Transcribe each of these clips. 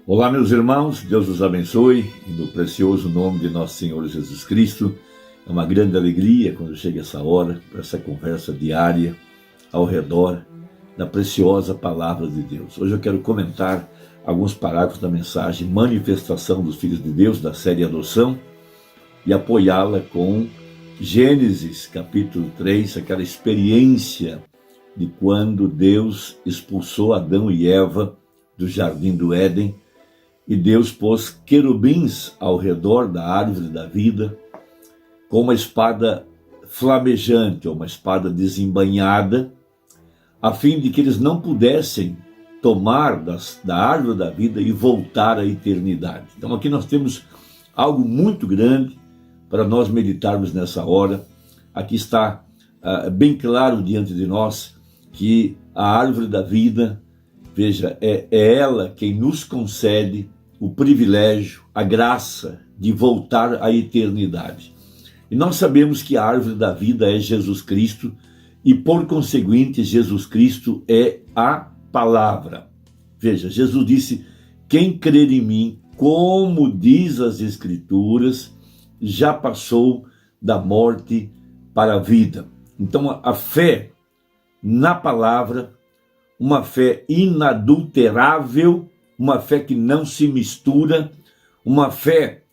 Olá, meus irmãos, Deus os abençoe, e no precioso nome de nosso Senhor Jesus Cristo. É uma grande alegria quando chega essa hora, para essa conversa diária ao redor da preciosa palavra de Deus. Hoje eu quero comentar alguns parágrafos da mensagem Manifestação dos Filhos de Deus, da série Adoção, e apoiá-la com Gênesis capítulo 3, aquela experiência de quando Deus expulsou Adão e Eva do jardim do Éden, e Deus pôs querubins ao redor da árvore da vida, com uma espada flamejante, ou uma espada desembainhada, a fim de que eles não pudessem tomar da árvore da vida e voltar à eternidade. Então aqui nós temos algo muito grande para nós meditarmos nessa hora. Aqui está bem claro diante de nós que a árvore da vida, veja, é ela quem nos concede o privilégio, a graça de voltar à eternidade. E nós sabemos que a árvore da vida é Jesus Cristo e, por conseguinte, Jesus Cristo é a palavra. Veja, Jesus disse: quem crer em mim, como diz as Escrituras, já passou da morte para a vida. Então a fé na palavra, uma fé inadulterável, uma fé que não se mistura, uma fé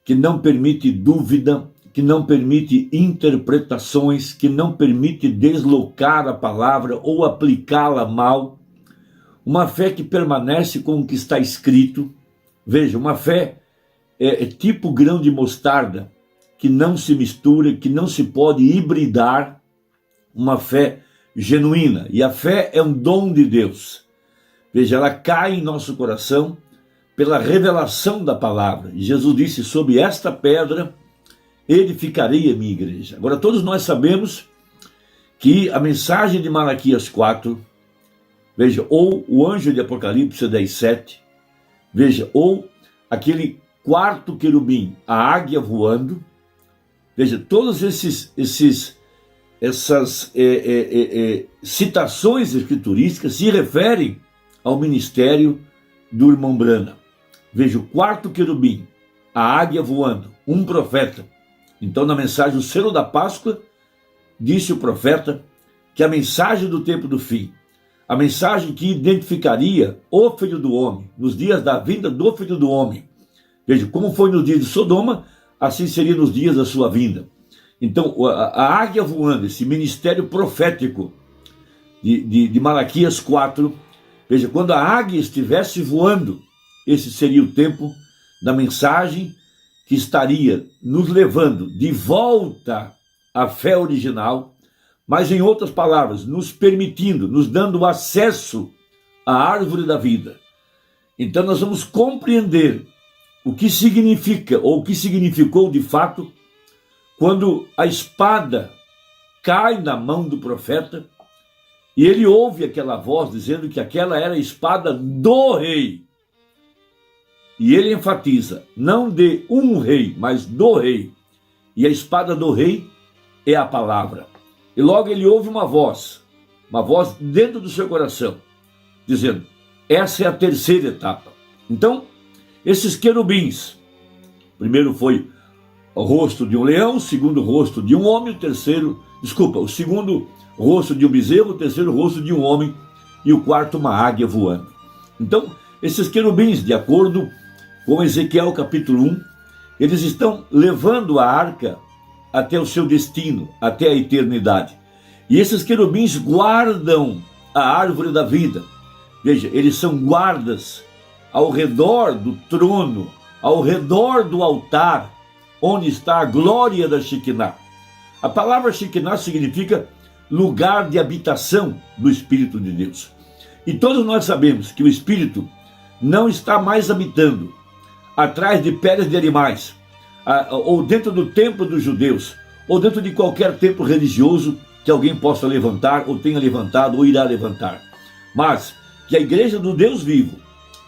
que não permite dúvida, que não permite interpretações, que não permite deslocar a palavra ou aplicá-la mal, uma fé que permanece com o que está escrito. Veja, uma fé é tipo grão de mostarda, que não se mistura, que não se pode hibridar, uma fé genuína. E a fé é um dom de Deus. Veja, ela cai em nosso coração pela revelação da palavra. E Jesus disse: sobre esta pedra edificarei a minha igreja. Agora, todos nós sabemos que a mensagem de Malaquias 4, veja, ou o anjo de Apocalipse 10:7, veja, ou aquele quarto querubim, a águia voando, veja, todas essas citações escriturísticas se referem ao ministério do irmão Brana. Veja, o quarto querubim, a águia voando, um profeta. Então, na mensagem, o selo da Páscoa, disse o profeta que a mensagem do tempo do fim, a mensagem que identificaria o Filho do Homem, nos dias da vinda do Filho do Homem. Veja, como foi no dia de Sodoma, assim seria nos dias da sua vinda. Então, a águia voando, esse ministério profético de Malaquias 4, veja, quando a águia estivesse voando, esse seria o tempo da mensagem que estaria nos levando de volta à fé original, mas, em outras palavras, nos permitindo, nos dando acesso à árvore da vida. Então nós vamos compreender o que significa, ou o que significou de fato, quando a espada cai na mão do profeta e ele ouve aquela voz dizendo que aquela era a espada do rei. E ele enfatiza, não de um rei, mas do rei. E a espada do rei é a palavra. E logo ele ouve uma voz dentro do seu coração, dizendo: essa é a terceira etapa. Então, esses querubins, primeiro foi o rosto de um leão, o segundo rosto de um homem, o segundo rosto de um bezerro, o terceiro rosto de um homem e o quarto uma águia voando. Então, esses querubins, de acordo com Ezequiel capítulo 1, eles estão levando a arca até o seu destino, até a eternidade. E esses querubins guardam a árvore da vida. Veja, eles são guardas ao redor do trono, ao redor do altar, onde está a glória da Shekinah. A palavra Shekinah significa lugar de habitação do Espírito de Deus. E todos nós sabemos que o Espírito não está mais habitando atrás de peles de animais, ou dentro do templo dos judeus, ou dentro de qualquer templo religioso que alguém possa levantar, ou tenha levantado, ou irá levantar. Mas que a igreja do Deus vivo,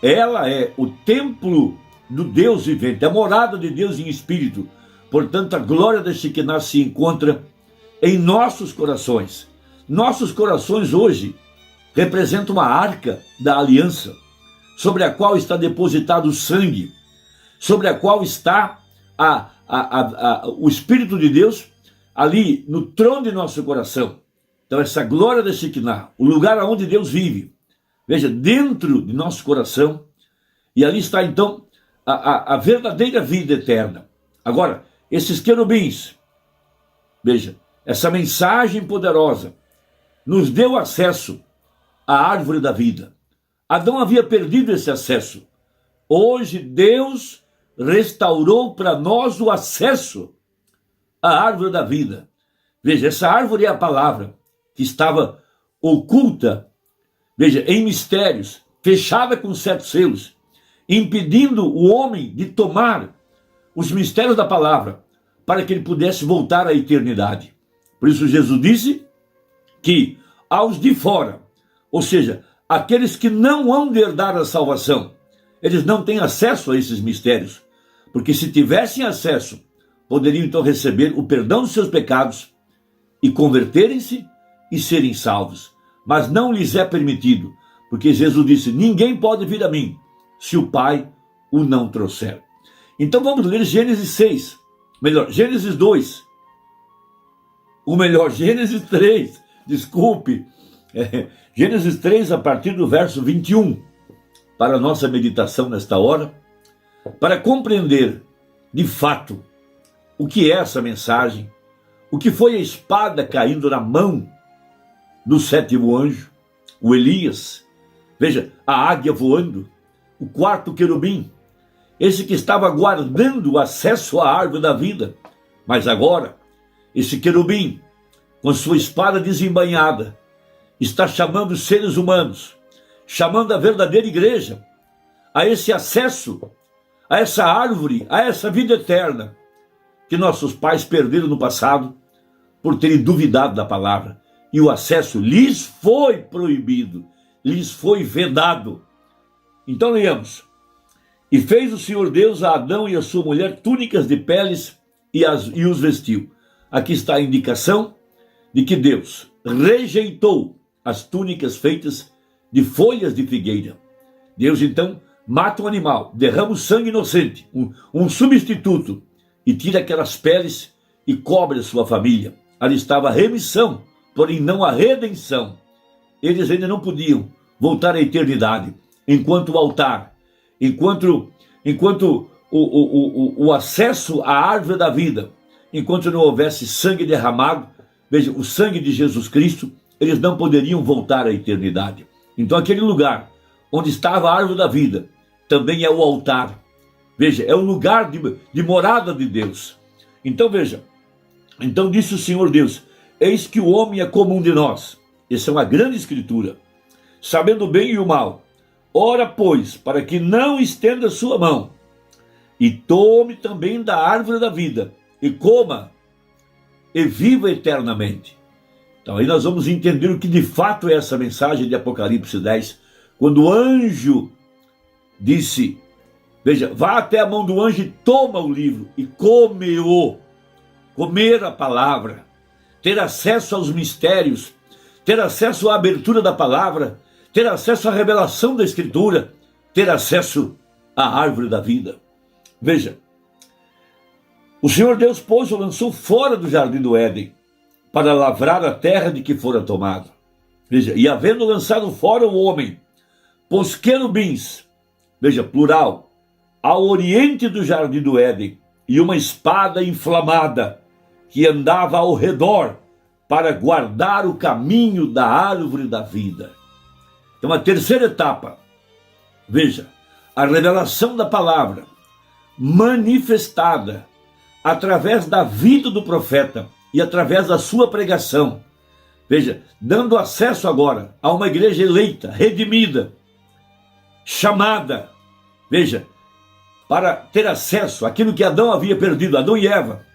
ela é o templo do Deus vivente, a morada de Deus em espírito. Portanto, a glória da Shekinah se encontra em nossos corações. Nossos corações hoje representam uma arca da aliança. sobre a qual está depositado o sangue, sobre a qual está o Espírito de Deus ali no trono de nosso coração. Então essa glória da Shekinah, o lugar onde Deus vive, veja, dentro de nosso coração, e ali está então a verdadeira vida eterna. Agora, esses querubins, veja, essa mensagem poderosa nos deu acesso à árvore da vida. Adão havia perdido esse acesso. Hoje Deus restaurou para nós o acesso à árvore da vida. Veja, essa árvore é a palavra que estava oculta, veja, em mistérios, fechada com 7 selos, impedindo o homem de tomar os mistérios da palavra para que ele pudesse voltar à eternidade. Por isso Jesus disse que aos de fora, ou seja, aqueles que não hão de herdar a salvação, eles não têm acesso a esses mistérios, porque se tivessem acesso, poderiam então receber o perdão dos seus pecados e converterem-se e serem salvos. Mas não lhes é permitido, porque Jesus disse, ninguém pode vir a mim, se o Pai o não trouxer. Então vamos ler Gênesis 6, Gênesis 2, Gênesis 3, desculpe, Gênesis 3 a partir do verso 21, para a nossa meditação nesta hora, para compreender de fato o que é essa mensagem, o que foi a espada caindo na mão do 7º anjo, o Elias, veja, a águia voando, o 4º querubim, esse que estava guardando o acesso à árvore da vida. Mas agora, esse querubim, com sua espada desembainhada, está chamando os seres humanos, chamando a verdadeira igreja, a esse acesso, a essa árvore, a essa vida eterna, que nossos pais perderam no passado, por terem duvidado da palavra. E o acesso lhes foi proibido, lhes foi vedado. Então leiamos. E fez o Senhor Deus a Adão e a sua mulher túnicas de peles e os vestiu. Aqui está a indicação de que Deus rejeitou as túnicas feitas de folhas de figueira. Deus então mata um animal, derrama o sangue inocente, um substituto, e tira aquelas peles e cobre a sua família. Ali estava a remissão, porém não a redenção. Eles ainda não podiam voltar à eternidade, enquanto o altar, enquanto o acesso à árvore da vida, enquanto não houvesse sangue derramado, veja, o sangue de Jesus Cristo, eles não poderiam voltar à eternidade. Então aquele lugar onde estava a árvore da vida, também é o altar. Veja, é o lugar de morada de Deus. Então veja, então disse o Senhor Deus, eis que o homem é como um de nós. Essa é uma grande escritura. Sabendo o bem e o mal. Ora, pois, para que não estenda sua mão, e tome também da árvore da vida, e coma, e viva eternamente. Então aí nós vamos entender o que de fato é essa mensagem de Apocalipse 10, quando o anjo disse, veja, vá até a mão do anjo e toma o livro, e come-o. Comer a palavra, ter acesso aos mistérios, ter acesso à abertura da palavra, ter acesso à revelação da Escritura, ter acesso à árvore da vida. Veja, o Senhor Deus pôs o lançou fora do jardim do Éden, para lavrar a terra de que fora tomado. Veja, e havendo lançado fora o homem, pôs querubins, veja, plural, ao oriente do jardim do Éden, e uma espada inflamada, que andava ao redor, para guardar o caminho da árvore da vida. Então a terceira etapa, veja, a revelação da palavra, manifestada através da vida do profeta e através da sua pregação. Veja, dando acesso agora a uma igreja eleita, redimida, chamada, veja, para ter acesso àquilo que Adão havia perdido, Adão e Eva.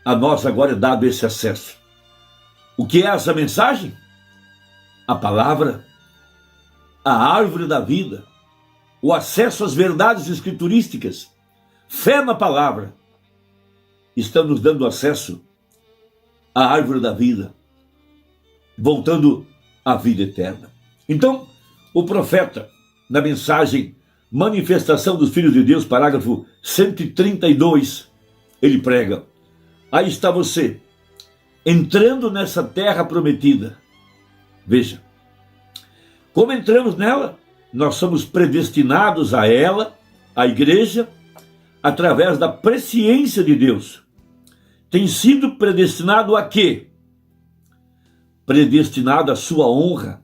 A nós agora é dado esse acesso. O que é essa mensagem? A palavra, a árvore da vida, o acesso às verdades escriturísticas, fé na palavra, estão nos dando acesso à árvore da vida, voltando à vida eterna. Então, o profeta, na mensagem Manifestação dos Filhos de Deus, parágrafo 132, ele prega: aí está você, entrando nessa terra prometida. Veja, como entramos nela? Nós somos predestinados a ela, a igreja, através da presciência de Deus. Tem sido predestinado a quê? Predestinado à sua honra,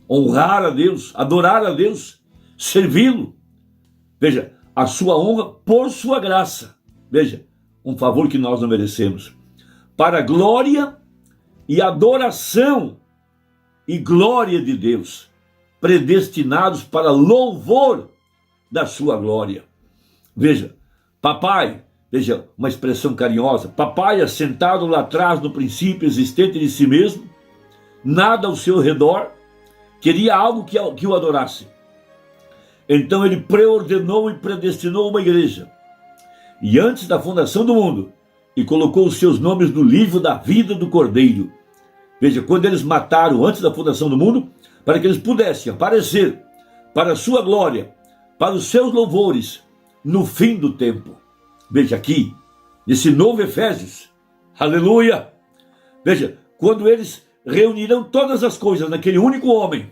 honrar a Deus, adorar a Deus, servi-lo. Veja, a sua honra por sua graça. Veja, um favor que nós não merecemos. Para a glória e adoração e glória de Deus, predestinados para louvor da sua glória. Veja, papai, veja, uma expressão carinhosa, papai assentado lá atrás no princípio existente de si mesmo, nada ao seu redor, queria algo que o adorasse. Então ele preordenou e predestinou uma igreja, e antes da fundação do mundo, e colocou os seus nomes no livro da vida do Cordeiro. Veja, quando eles mataram antes da fundação do mundo, para que eles pudessem aparecer para a sua glória, para os seus louvores, no fim do tempo. Veja aqui, nesse novo Efésios, aleluia! Veja, quando eles reunirão todas as coisas naquele único homem,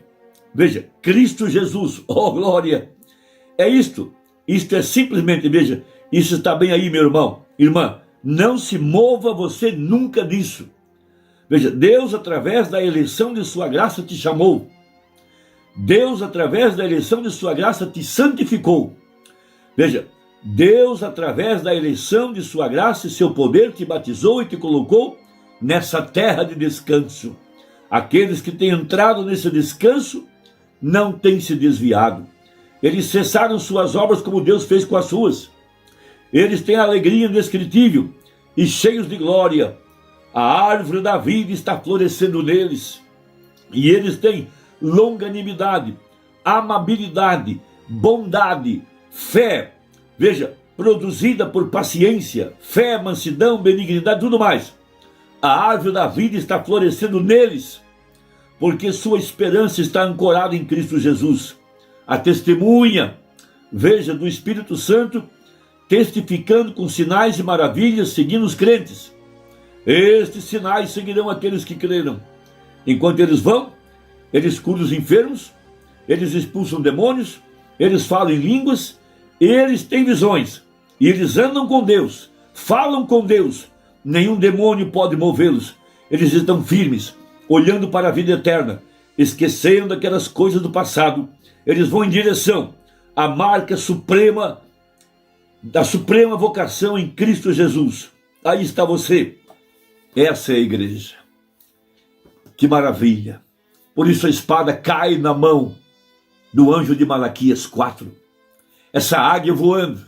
veja, Cristo Jesus, oh glória! É isto é simplesmente, veja, isso está bem aí, meu irmão, irmã, não se mova você nunca disso. Veja, Deus, através da eleição de sua graça, te chamou. Deus, através da eleição de sua graça, te santificou. Veja, Deus, através da eleição de sua graça e seu poder, te batizou e te colocou nessa terra de descanso. Aqueles que têm entrado nesse descanso não têm se desviado. Eles cessaram suas obras como Deus fez com as suas. Eles têm alegria indescritível e cheios de glória. A árvore da vida está florescendo neles. E eles têm longanimidade, amabilidade, bondade, fé. Veja, produzida por paciência, fé, mansidão, benignidade, tudo mais. A árvore da vida está florescendo neles, porque sua esperança está ancorada em Cristo Jesus. A testemunha, veja, do Espírito Santo, testificando com sinais e maravilhas, seguindo os crentes. Estes sinais seguirão aqueles que creram. Enquanto eles vão, eles curam os enfermos, eles expulsam demônios, eles falam em línguas, eles têm visões, e eles andam com Deus, falam com Deus. Nenhum demônio pode movê-los. Eles estão firmes, olhando para a vida eterna, esquecendo aquelas coisas do passado. Eles vão em direção à marca suprema, da suprema vocação em Cristo Jesus. Aí está você. Essa é a igreja. Que maravilha. Por isso a espada cai na mão do anjo de Malaquias 4. Essa águia voando,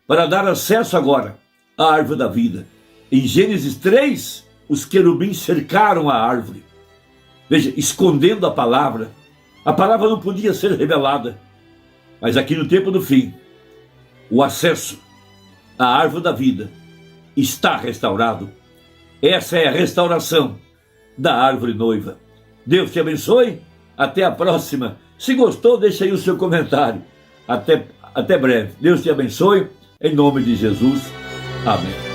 para dar acesso agora à árvore da vida. Em Gênesis 3, os querubins cercaram a árvore. Veja, escondendo a palavra. A palavra não podia ser revelada. Mas aqui no tempo do fim, o acesso à árvore da vida está restaurado. Essa é a restauração da árvore noiva. Deus te abençoe. Até a próxima. Se gostou, deixa aí o seu comentário. Até breve. Deus te abençoe. Em nome de Jesus. Amém.